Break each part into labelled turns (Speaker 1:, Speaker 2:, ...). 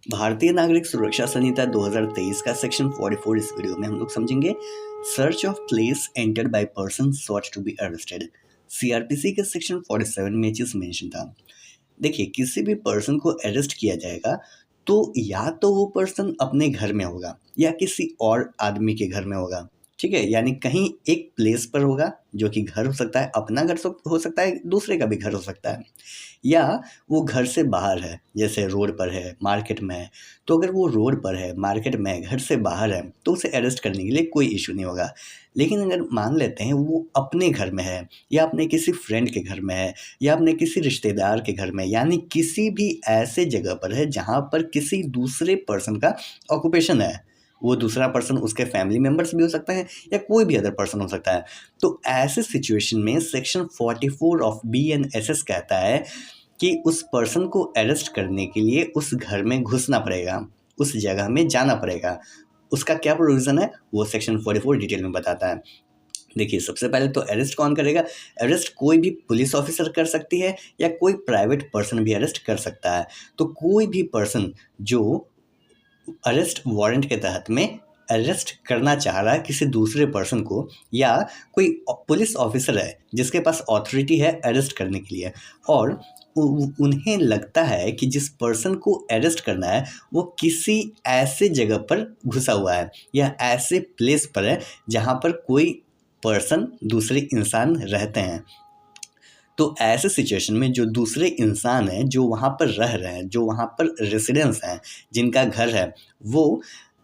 Speaker 1: भारतीय नागरिक सुरक्षा संहिता 2023 का सेक्शन 44 इस वीडियो में हम लोग समझेंगे। Search of place entered by person sought to be arrested. CrPC के सेक्शन 47 में चीज मेंशन था। देखिए, किसी भी पर्सन को अरेस्ट किया जाएगा तो या तो वो पर्सन अपने घर में होगा या किसी और आदमी के घर में होगा। ठीक है, यानी कहीं एक प्लेस पर होगा, जो कि घर हो सकता है, अपना घर हो सकता है, दूसरे का भी घर हो सकता है, या वो घर से बाहर है, जैसे रोड पर है, मार्केट में है। तो अगर वो रोड पर है, मार्केट में है, घर से बाहर है, तो उसे अरेस्ट करने के लिए कोई इशू नहीं होगा। लेकिन अगर मान लेते हैं वो अपने घर में है, या अपने किसी फ्रेंड के घर में है, या अपने किसी रिश्तेदार के घर में, यानी किसी भी ऐसे जगह पर है जहाँ पर किसी दूसरे पर्सन का ऑक्यूपेशन है, वो दूसरा पर्सन उसके फैमिली मेम्बर्स भी हो सकता है या कोई भी अदर पर्सन हो सकता है। तो ऐसे सिचुएशन में सेक्शन 44 ऑफ BNSS कहता है कि उस पर्सन को अरेस्ट करने के लिए उस घर में घुसना पड़ेगा, उस जगह में जाना पड़ेगा। उसका क्या प्रोविज़न है वो सेक्शन 44 डिटेल में बताता है। देखिए, सबसे पहले तो अरेस्ट कौन करेगा? अरेस्ट कोई भी पुलिस ऑफिसर कर सकती है या कोई प्राइवेट पर्सन भी अरेस्ट कर सकता है। तो कोई भी पर्सन जो अरेस्ट वारंट के तहत में अरेस्ट करना चाह रहा है किसी दूसरे पर्सन को, या कोई पुलिस ऑफिसर है जिसके पास अथॉरिटी है अरेस्ट करने के लिए, और उन्हें लगता है कि जिस पर्सन को अरेस्ट करना है वो किसी ऐसे जगह पर घुसा हुआ है या ऐसे प्लेस पर है जहाँ पर कोई पर्सन, दूसरे इंसान रहते हैं। तो ऐसे सिचुएशन में जो दूसरे इंसान हैं, जो वहाँ पर रह रहे हैं, जो वहाँ पर रेसिडेंट्स हैं, जिनका घर है, वो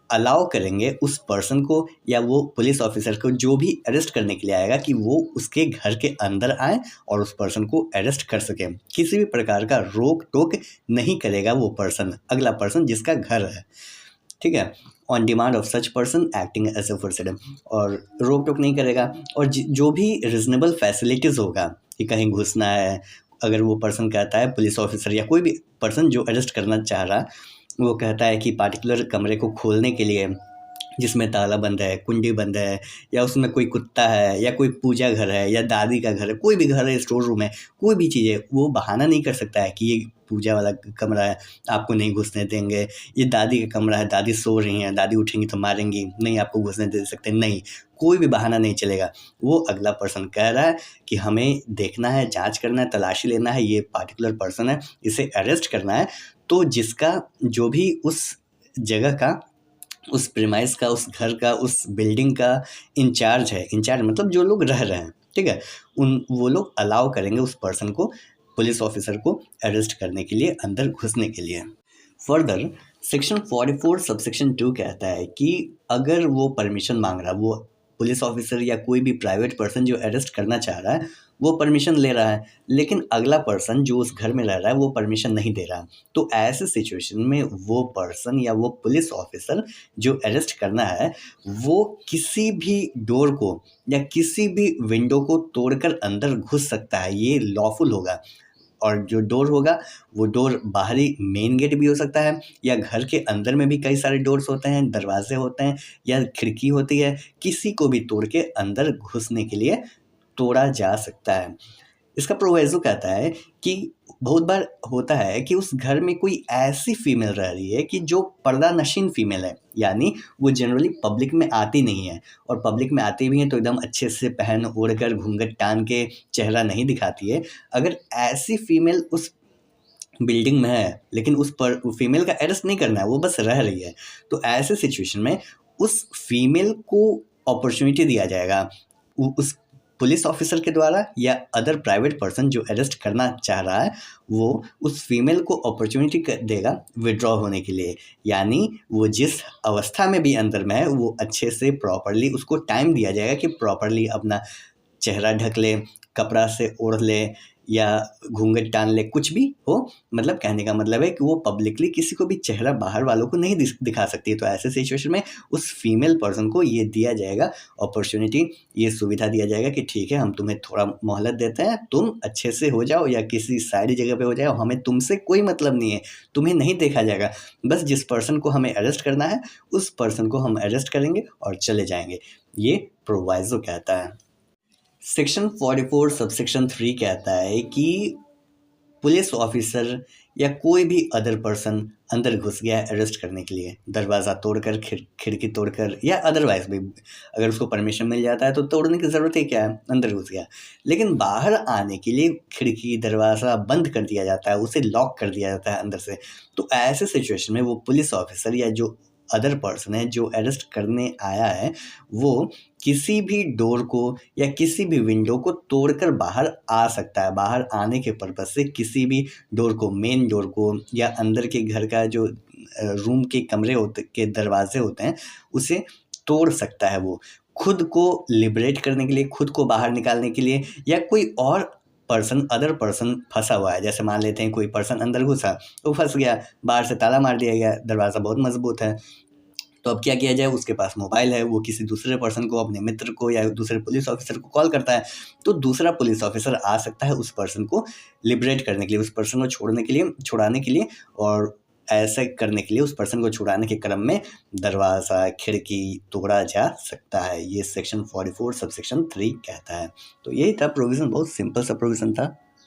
Speaker 1: अलाउ करेंगे उस पर्सन को या वो पुलिस ऑफिसर को जो भी अरेस्ट करने के लिए आएगा कि वो उसके घर के अंदर आए और उस पर्सन को अरेस्ट कर सके। किसी भी प्रकार का रोक टोक नहीं करेगा वो पर्सन, अगला पर्सन जिसका घर है। ठीक है, on demand of such person acting as a for, और रोक टोक नहीं करेगा। और जो भी रिजनेबल फैसिलिटीज़ होगा कि कहीं घुसना है, अगर वो पर्सन कहता है, पुलिस ऑफिसर या कोई भी पर्सन जो अरेस्ट करना चाह रहा, वो कहता है कि पार्टिकुलर कमरे को खोलने के लिए जिसमें ताला बंद है, कुंडी बंद है, या उसमें कोई कुत्ता है, या कोई पूजा घर है, या दादी का घर है, कोई भी घर है, स्टोर रूम है, कोई भी चीज़ है, वो बहाना नहीं कर सकता है कि ये पूजा वाला कमरा है, आपको नहीं घुसने देंगे। ये दादी का कमरा है, दादी सो रही हैं, दादी उठेंगी तो मारेंगी, नहीं आपको घुसने दे सकते, नहीं, कोई भी बहाना नहीं चलेगा। वो अगला पर्सन कह रहा है कि हमें देखना है, जाँच करना है, तलाशी लेना है, ये पार्टिकुलर पर्सन है, इसे अरेस्ट करना है। तो जिसका जो भी उस जगह का, उस प्रीमाइस का, उस घर का, उस बिल्डिंग का इंचार्ज है, इंचार्ज मतलब जो लोग रह रहे हैं, ठीक है, वो लोग अलाउ करेंगे उस पर्सन को, पुलिस ऑफिसर को अरेस्ट करने के लिए, अंदर घुसने के लिए। फर्दर सेक्शन 44 सबसेक्शन 2 कहता है कि अगर वो परमिशन मांग रहा, वो पुलिस ऑफिसर या कोई भी प्राइवेट पर्सन जो अरेस्ट करना चाह रहा है, वो परमिशन ले रहा है, लेकिन अगला पर्सन जो उस घर में रह रहा है वो परमिशन नहीं दे रहा, तो ऐसे सिचुएशन में वो पर्सन या वो पुलिस ऑफिसर जो अरेस्ट करना है, वो किसी भी डोर को या किसी भी विंडो को तोड़कर अंदर घुस सकता है, ये लॉफुल होगा। और जो डोर होगा वो डोर बाहरी मेन गेट भी हो सकता है, या घर के अंदर में भी कई सारे डोर्स होते हैं, दरवाजे होते हैं, या खिड़की होती है, किसी को भी तोड़ के अंदर घुसने के लिए तोड़ा जा सकता है। इसका प्रोविज़ो कहता है कि बहुत बार होता है कि उस घर में कोई ऐसी फीमेल रह रही है कि जो पर्दानशीन फीमेल है, यानी वो जनरली पब्लिक में आती नहीं है, और पब्लिक में आती भी हैं तो एकदम अच्छे से पहन ओढ़ कर, घूंघट टान के, चेहरा नहीं दिखाती है। अगर ऐसी फीमेल उस बिल्डिंग में है, लेकिन उस पर फीमेल का अरेस्ट नहीं करना है, वो बस रह रही है, तो ऐसे सिचुएशन में उस फीमेल को अपॉर्चुनिटी दिया जाएगा उस पुलिस ऑफिसर के द्वारा, या अदर प्राइवेट पर्सन जो अरेस्ट करना चाह रहा है, वो उस फीमेल को अपॉर्चुनिटी देगा विड्रॉ होने के लिए। यानी वो जिस अवस्था में भी अंदर में है, वो अच्छे से प्रॉपरली उसको टाइम दिया जाएगा कि प्रॉपरली अपना चेहरा ढक ले, कपड़ा से ओढ़ ले, या घूंघट टान ले, कुछ भी हो। मतलब कहने का मतलब है कि वो पब्लिकली किसी को भी चेहरा बाहर वालों को नहीं दिखा सकती है। तो ऐसे सिचुएशन में उस फीमेल पर्सन को ये दिया जाएगा अपॉर्चुनिटी, ये सुविधा दिया जाएगा कि ठीक है, हम तुम्हें थोड़ा मोहलत देते हैं, तुम अच्छे से हो जाओ या किसी साइड जगह पे हो जाओ, हमें तुमसे कोई मतलब नहीं है, तुम्हें नहीं देखा जाएगा, बस जिस पर्सन को हमें अरेस्ट करना है उस पर्सन को हम अरेस्ट करेंगे और चले जाएंगे। ये प्रोवाइजो कहता है। सेक्शन 44 सबसेक्शन 3 कहता है कि पुलिस ऑफिसर या कोई भी अदर पर्सन अंदर घुस गया है अरेस्ट करने के लिए, दरवाज़ा तोड़कर, खिड़की तोड़कर, या अदरवाइज़ भी अगर उसको परमिशन मिल जाता है तो तोड़ने की ज़रूरत ही क्या है, अंदर घुस गया। लेकिन बाहर आने के लिए खिड़की, दरवाज़ा बंद कर दिया जाता है, उसे लॉक कर दिया जाता है अंदर से। तो ऐसे सिचुएशन में वो पुलिस ऑफ़िसर या जो अदर पर्सन है जो अरेस्ट करने आया है, वो किसी भी डोर को या किसी भी विंडो को तोड़कर बाहर आ सकता है। बाहर आने के पर्पज़ से किसी भी डोर को, मेन डोर को, या अंदर के घर का जो रूम के कमरे होते के दरवाजे होते हैं, उसे तोड़ सकता है वो। खुद को लिबरेट करने के लिए, खुद को बाहर निकालने के लिए, या कोई और पर्सन, अदर पर्सन फँसा हुआ है। जैसे मान लेते हैं कोई पर्सन अंदर घुसा, वो फँस गया, बाहर से ताला मार दिया गया, दरवाज़ा बहुत मज़बूत है। तो अब क्या किया जाए, उसके पास मोबाइल है, वो किसी दूसरे पर्सन को, अपने मित्र को या दूसरे पुलिस ऑफ़िसर को कॉल करता है, तो दूसरा पुलिस ऑफ़िसर आ सकता है उस पर्सन को लिबरेट करने के लिए, उस पर्सन को छुड़ाने के लिए, और ऐसे करने के लिए उस पर्सन को छुड़ाने के क्रम में दरवाज़ा, खिड़की तोड़ा जा सकता है। ये सेक्शन 44 सबसेक्शन 3 कहता है। तो यही था प्रोविज़न, बहुत सिंपल सा प्रोविज़न था।